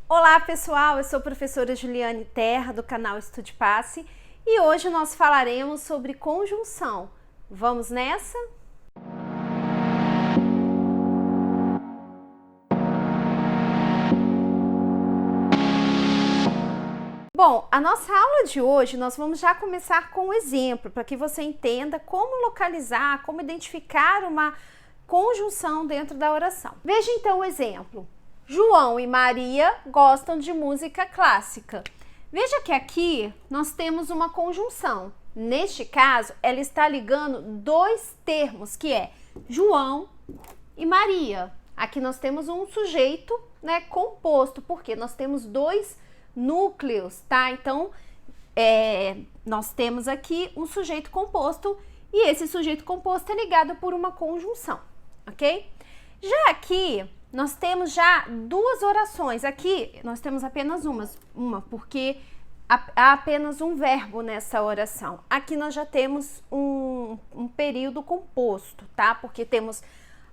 Olá pessoal, eu sou a professora Juliane Terra do canal Estude Passe e hoje nós falaremos sobre conjunção. Vamos nessa? Bom, a nossa aula de hoje nós vamos já começar com um exemplo para que você entenda como localizar, como identificar uma conjunção dentro da oração. Veja então o exemplo. João e Maria gostam de música clássica. Veja que aqui nós temos uma conjunção. Neste caso, ela está ligando dois termos, que é João e Maria. Aqui nós temos um sujeito, composto, porque nós temos dois núcleos, tá? Então, nós temos aqui um sujeito composto e esse sujeito composto é ligado por uma conjunção, ok? Já aqui, nós temos já duas orações. Aqui, nós temos apenas uma, porque há apenas um verbo nessa oração. Aqui nós já temos um período composto, tá? Porque temos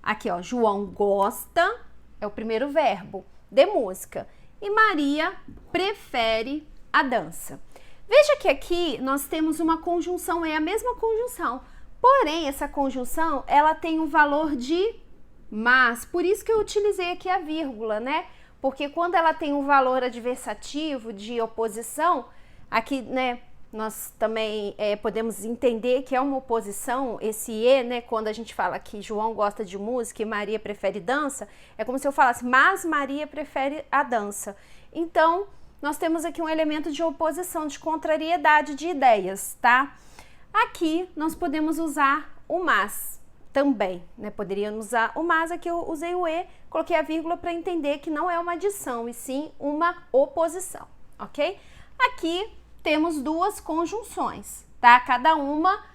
aqui, ó, João gosta, é o primeiro verbo de música. E Maria prefere a dança. Veja que aqui nós temos uma conjunção, é a mesma conjunção. Porém, essa conjunção, ela tem um valor de mas, por isso que eu utilizei aqui a vírgula, né? Porque quando ela tem um valor adversativo de oposição, aqui, nós também podemos entender que é uma oposição, esse e, quando a gente fala que João gosta de música e Maria prefere dança, é como se eu falasse, mas Maria prefere a dança. Então, nós temos aqui um elemento de oposição, de contrariedade de ideias, tá? Aqui, nós podemos usar o mas também, poderíamos usar o mas, aqui eu usei o e, coloquei a vírgula para entender que não é uma adição, e sim uma oposição, ok? Aqui temos duas conjunções, tá? Cada uma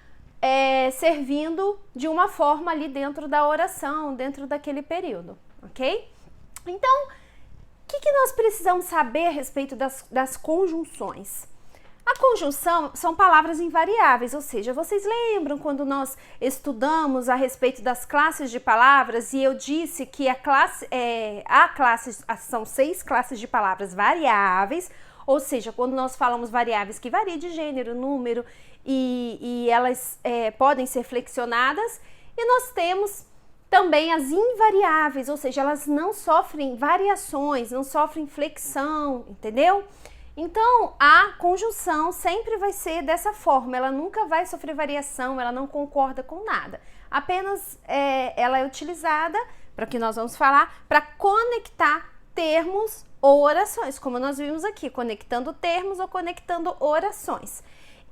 servindo de uma forma ali dentro da oração, dentro daquele período, ok? Então, o que nós precisamos saber a respeito das conjunções? A conjunção são palavras invariáveis, ou seja, vocês lembram quando nós estudamos a respeito das classes de palavras e eu disse que são 6 classes de palavras variáveis, ou seja, quando nós falamos variáveis que variam de gênero, número e elas podem ser flexionadas, e nós temos também as invariáveis, ou seja, elas não sofrem variações, não sofrem flexão, entendeu? Então, a conjunção sempre vai ser dessa forma, ela nunca vai sofrer variação, ela não concorda com nada. Apenas ela é utilizada, para o que nós vamos falar, para conectar termos ou orações, como nós vimos aqui, conectando termos ou conectando orações.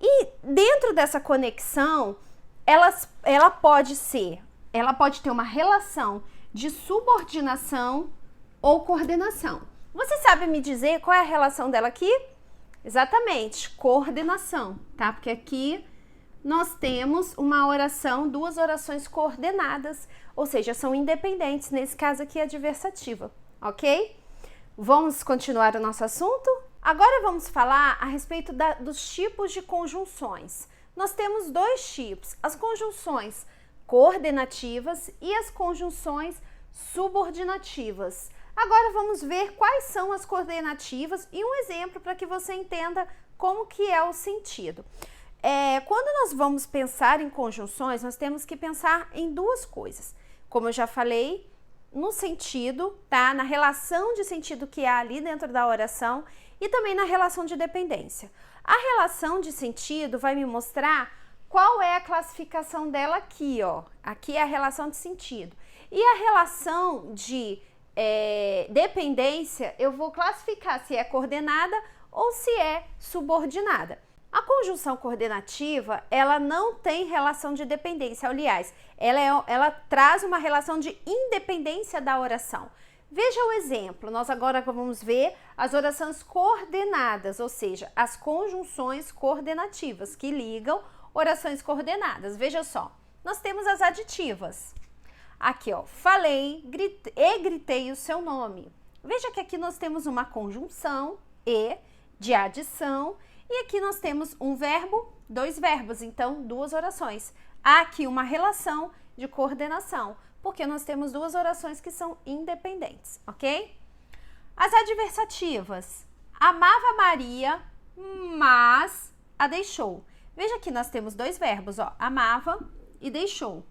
E dentro dessa conexão, ela pode ter uma relação de subordinação ou coordenação. Você sabe me dizer qual é a relação dela aqui? Exatamente, coordenação, tá? Porque aqui nós temos uma oração, duas orações coordenadas, ou seja, são independentes, nesse caso aqui é adversativa, ok? Vamos continuar o nosso assunto? Agora vamos falar a respeito dos tipos de conjunções. Nós temos dois tipos, as conjunções coordenativas e as conjunções subordinativas. Agora vamos ver quais são as coordenativas e um exemplo para que você entenda como que é o sentido. Quando nós vamos pensar em conjunções, nós temos que pensar em duas coisas. Como eu já falei, no sentido, tá? Na relação de sentido que há ali dentro da oração e também na relação de dependência. A relação de sentido vai me mostrar qual é a classificação dela aqui, ó. Aqui é a relação de sentido. E a relação de dependência, eu vou classificar se é coordenada ou se é subordinada. A conjunção coordenativa, ela não tem relação de dependência, aliás, ela traz uma relação de independência da oração. Veja o exemplo, nós agora vamos ver as orações coordenadas, ou seja, as conjunções coordenativas que ligam orações coordenadas. Veja só, nós temos as aditivas. Aqui, ó, falei e gritei o seu nome. Veja que aqui nós temos uma conjunção e de adição e aqui nós temos um verbo, dois verbos, então duas orações. Há aqui uma relação de coordenação, porque nós temos duas orações que são independentes, ok? As adversativas. Amava Maria, mas a deixou. Veja que nós temos dois verbos, ó, amava e deixou.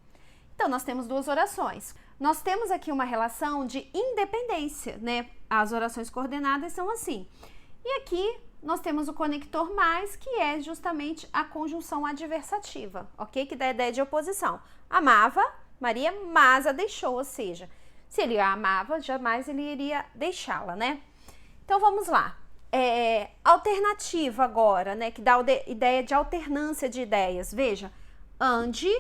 Então, nós temos duas orações. Nós temos aqui uma relação de independência, né? As orações coordenadas são assim. E aqui nós temos o conector mais, que é justamente a conjunção adversativa, ok? Que dá a ideia de oposição. Amava Maria, mas a deixou, ou seja, se ele a amava, jamais ele iria deixá-la, né? Então, vamos lá. Alternativa agora, né? Que dá a ideia de alternância de ideias. Veja, ande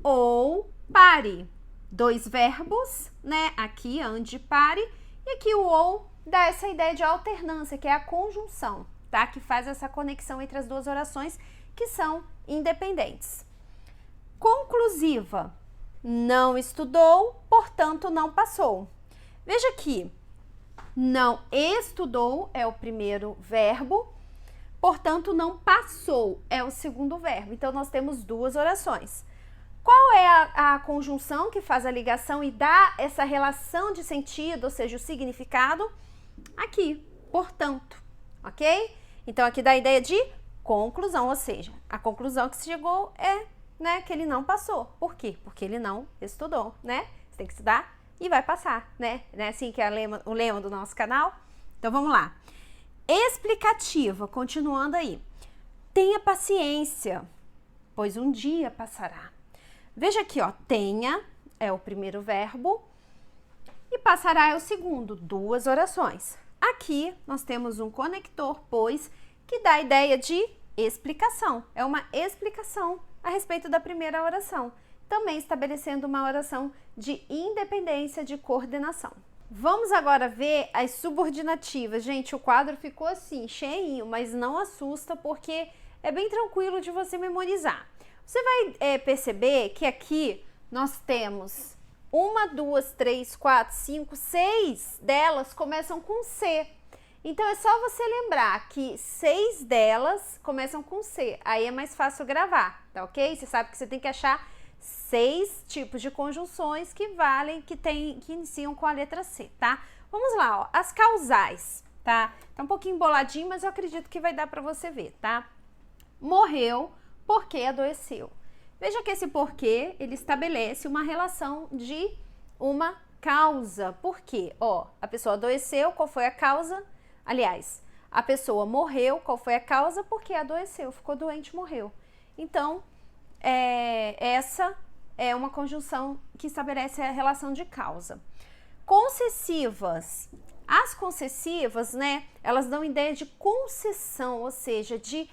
ou pare. Dois verbos, né? Aqui, ande, pare. E aqui o ou dá essa ideia de alternância, que é a conjunção, tá? Que faz essa conexão entre as duas orações que são independentes. Conclusiva. Não estudou, portanto não passou. Veja aqui. Não estudou é o primeiro verbo, portanto não passou é o segundo verbo. Então, nós temos duas orações. Qual é a conjunção que faz a ligação e dá essa relação de sentido, ou seja, o significado? Aqui, portanto, ok? Então, aqui dá a ideia de conclusão, ou seja, a conclusão que se chegou é, né, que ele não passou. Por quê? Porque ele não estudou, né? Você tem que estudar e vai passar, né? Não é assim que é o lema do nosso canal? Então, vamos lá. Explicativa, continuando aí. Tenha paciência, pois um dia passará. Veja aqui, ó, tenha é o primeiro verbo e passará é o segundo, duas orações. Aqui nós temos um conector, pois, que dá a ideia de explicação. É uma explicação a respeito da primeira oração, também estabelecendo uma oração de independência de coordenação. Vamos agora ver as subordinativas. Gente, o quadro ficou assim, cheinho, mas não assusta porque é bem tranquilo de você memorizar. Você vai perceber que aqui nós temos 1, 2, 3, 4, 5, 6 delas começam com C. Então, é só você lembrar que 6 delas começam com C. Aí é mais fácil gravar, tá ok? Você sabe que você tem que achar 6 tipos de conjunções que valem, que iniciam com a letra C, tá? Vamos lá, ó, as causais, tá? Tá um pouquinho emboladinho, mas eu acredito que vai dar pra você ver, tá? Morreu porque adoeceu. Veja que esse porquê, ele estabelece uma relação de uma causa. Por quê? Ó, a pessoa adoeceu, qual foi a causa? Aliás, a pessoa morreu, qual foi a causa? Porque adoeceu, ficou doente, morreu. Então, essa é uma conjunção que estabelece a relação de causa. Concessivas. As concessivas, né, elas dão ideia de concessão, ou seja, de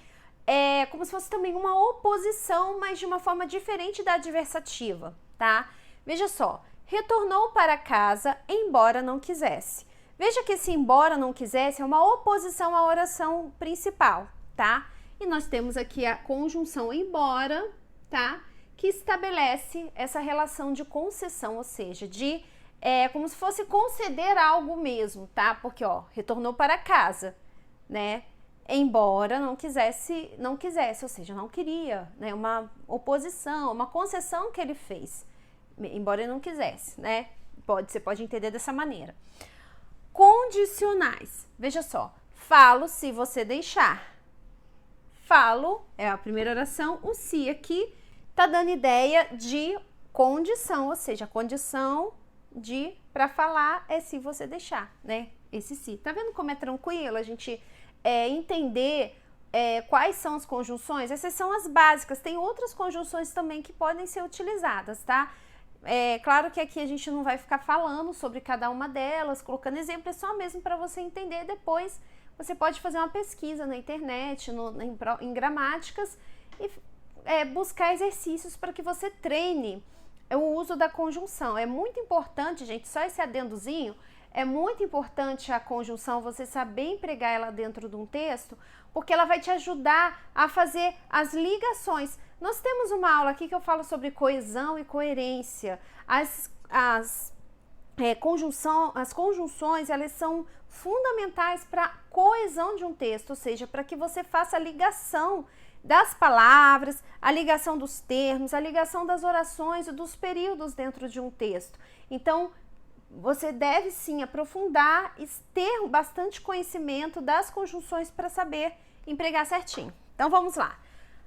como se fosse também uma oposição, mas de uma forma diferente da adversativa, tá? Veja só, retornou para casa, embora não quisesse. Veja que esse embora não quisesse é uma oposição à oração principal, tá? E nós temos aqui a conjunção embora, tá? Que estabelece essa relação de concessão, ou seja, de como se fosse conceder algo mesmo, tá? Porque, ó, retornou para casa, né? Embora não quisesse, ou seja, não queria, né? Uma oposição, uma concessão que ele fez, embora ele não quisesse, né? Você pode entender dessa maneira. Condicionais. Veja só, falo se você deixar. Falo é a primeira oração, o se aqui tá dando ideia de condição, ou seja, a condição de para falar é se você deixar, né? Esse se. Tá vendo como é tranquilo a gente entender quais são as conjunções? Essas são as básicas. Tem outras conjunções também que podem ser utilizadas, tá? Claro que aqui a gente não vai ficar falando sobre cada uma delas, colocando exemplo, é só mesmo para você entender. Depois você pode fazer uma pesquisa na internet, em gramáticas e buscar exercícios para que você treine o uso da conjunção. É muito importante, gente, só esse adendozinho, é muito importante a conjunção, você saber empregar ela dentro de um texto, porque ela vai te ajudar a fazer as ligações. Nós temos uma aula aqui que eu falo sobre coesão e coerência. As conjunções, elas são fundamentais para a coesão de um texto, ou seja, para que você faça a ligação das palavras, a ligação dos termos, a ligação das orações e dos períodos dentro de um texto. Então, você deve sim aprofundar e ter bastante conhecimento das conjunções para saber empregar certinho. Então vamos lá.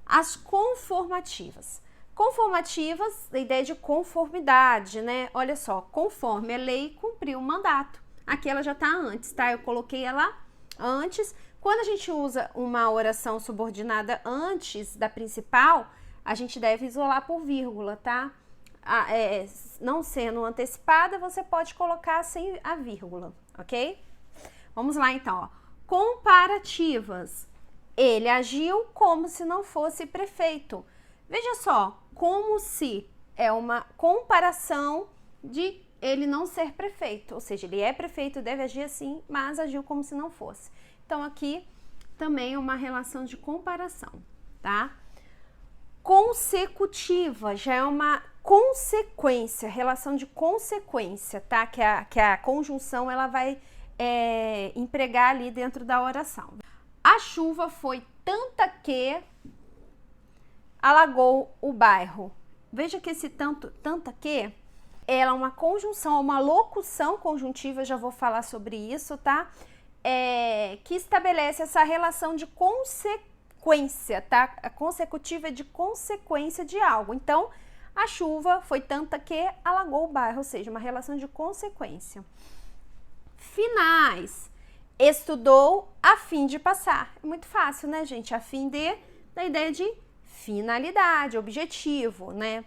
As conformativas. Conformativas, a ideia de conformidade, né? Olha só, conforme a lei cumpriu o mandato. Aqui ela já tá antes, tá? Eu coloquei ela antes. Quando a gente usa uma oração subordinada antes da principal, a gente deve isolar por vírgula, tá? Não sendo antecipada, você pode colocar sem a vírgula, ok? Vamos lá então, ó. Comparativas. Ele agiu como se não fosse prefeito. Veja só, como se é uma comparação de ele não ser prefeito, ou seja, ele é prefeito, deve agir assim, mas agiu como se não fosse. Então aqui também é uma relação de comparação, tá? Consecutiva, já é uma consequência, relação de consequência, tá? Que a conjunção ela vai empregar ali dentro da oração. A chuva foi tanta que alagou o bairro. Veja que esse tanta que ela é uma conjunção, uma locução conjuntiva, já vou falar sobre isso, tá? Que estabelece essa relação de consequência, tá? A consecutiva é de consequência de algo. Então, a chuva foi tanta que alagou o bairro, ou seja, uma relação de consequência. Finais. Estudou a fim de passar. É muito fácil, né, gente? A fim de, da ideia de finalidade, objetivo, né?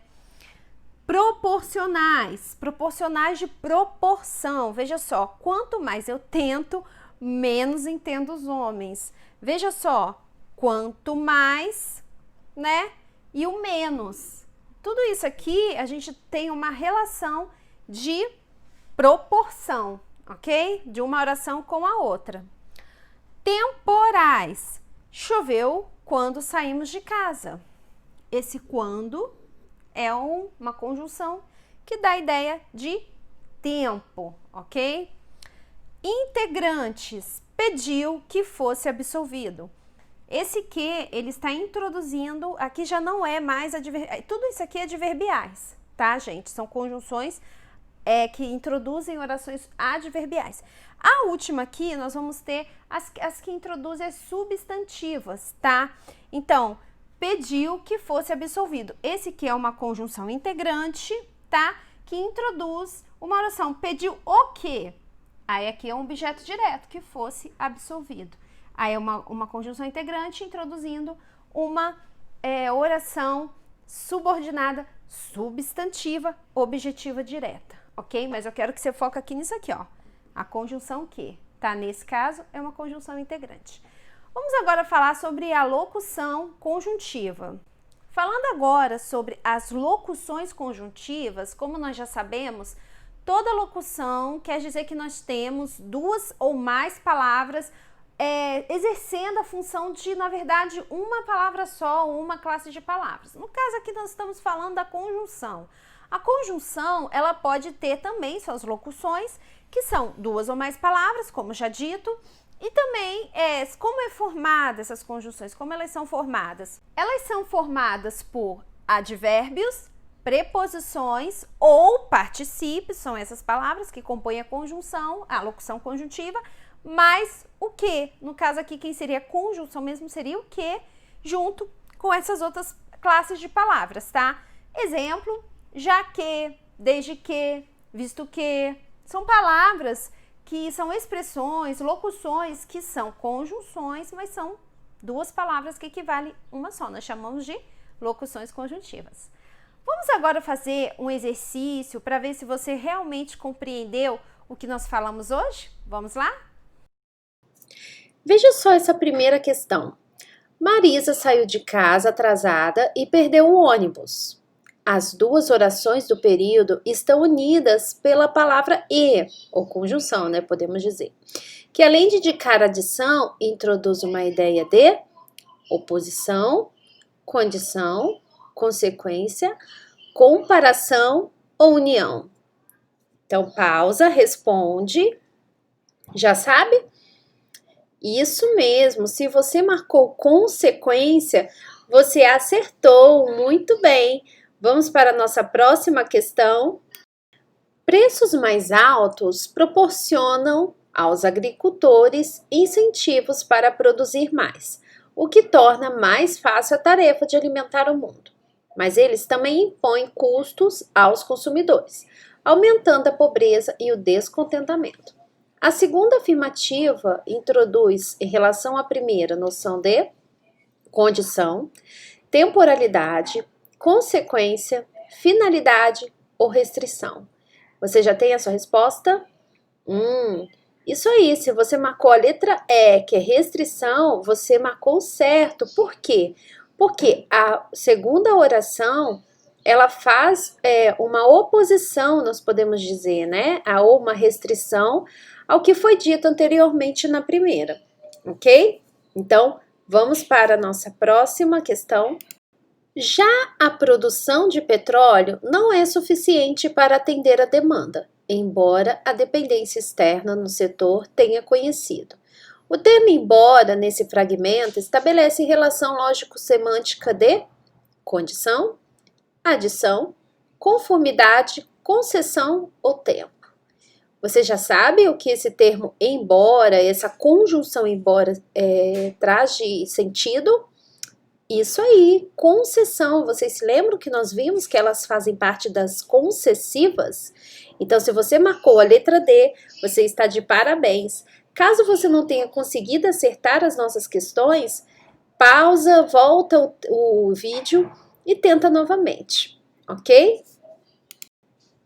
Proporcionais. Proporcionais de proporção. Veja só, quanto mais eu tento, menos entendo os homens. Veja só, quanto mais, né? E o menos. Tudo isso aqui, a gente tem uma relação de proporção, ok? De uma oração com a outra. Temporais. Choveu quando saímos de casa. Esse quando é uma conjunção que dá a ideia de tempo, ok? Integrantes. Pediu que fosse absolvido. Esse que ele está introduzindo, aqui já não é mais tudo isso aqui é adverbiais, tá, gente? São conjunções que introduzem orações adverbiais. A última aqui, nós vamos ter as que introduzem as substantivas, tá? Então, pediu que fosse absolvido. Esse aqui é uma conjunção integrante, tá? Que introduz uma oração. Pediu o quê? Aí aqui é um objeto direto, que fosse absolvido. Aí é uma conjunção integrante introduzindo uma oração subordinada, substantiva, objetiva direta, ok? Mas eu quero que você foque aqui nisso aqui, ó. A conjunção que, tá? Nesse caso, é uma conjunção integrante. Vamos agora falar sobre a locução conjuntiva. Falando agora sobre as locuções conjuntivas, como nós já sabemos, toda locução quer dizer que nós temos duas ou mais palavras exercendo a função de, na verdade, uma palavra só ou uma classe de palavras. No caso aqui nós estamos falando da conjunção. A conjunção, ela pode ter também suas locuções, que são duas ou mais palavras, como já dito, e também como é formada essas conjunções, como elas são formadas? Elas são formadas por advérbios, preposições ou particípios, são essas palavras que compõem a conjunção, a locução conjuntiva, mais o que? No caso aqui, quem seria a conjunção mesmo seria o que, junto com essas outras classes de palavras, tá? Exemplo, já que, desde que, visto que, são palavras que são expressões, locuções que são conjunções, mas são duas palavras que equivalem uma só. Nós chamamos de locuções conjuntivas. Vamos agora fazer um exercício para ver se você realmente compreendeu o que nós falamos hoje? Vamos lá? Veja só essa primeira questão. Marisa saiu de casa atrasada e perdeu o ônibus. As duas orações do período estão unidas pela palavra e, ou conjunção, né, podemos dizer, que além de indicar adição, introduz uma ideia de oposição, condição, consequência, comparação ou união. Então, pausa, responde. Já sabe? Isso mesmo, se você marcou consequência, você acertou muito bem. Vamos para a nossa próxima questão. Preços mais altos proporcionam aos agricultores incentivos para produzir mais, o que torna mais fácil a tarefa de alimentar o mundo. Mas eles também impõem custos aos consumidores, aumentando a pobreza e o descontentamento. A segunda afirmativa introduz, em relação à primeira, noção de condição, temporalidade, consequência, finalidade ou restrição. Você já tem a sua resposta? Isso aí, se você marcou a letra E, que é restrição, você marcou certo. Por quê? Porque a segunda oração, ela faz uma oposição, nós podemos dizer, né? Ou uma restrição ao que foi dito anteriormente na primeira, ok? Então, vamos para a nossa próxima questão. Já a produção de petróleo não é suficiente para atender a demanda, embora a dependência externa no setor tenha conhecido. O termo embora, nesse fragmento, estabelece relação lógico-semântica de condição, adição, conformidade, concessão ou tempo. Você já sabe o que esse termo embora, essa conjunção embora, traz de sentido? Isso aí, concessão. Vocês se lembram que nós vimos que elas fazem parte das concessivas? Então, se você marcou a letra D, você está de parabéns. Caso você não tenha conseguido acertar as nossas questões, pausa, volta o vídeo e tenta novamente, ok?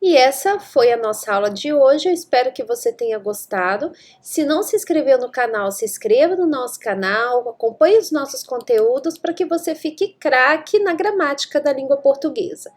E essa foi a nossa aula de hoje, eu espero que você tenha gostado. Se não se inscreveu no canal, se inscreva no nosso canal, acompanhe os nossos conteúdos para que você fique craque na gramática da língua portuguesa.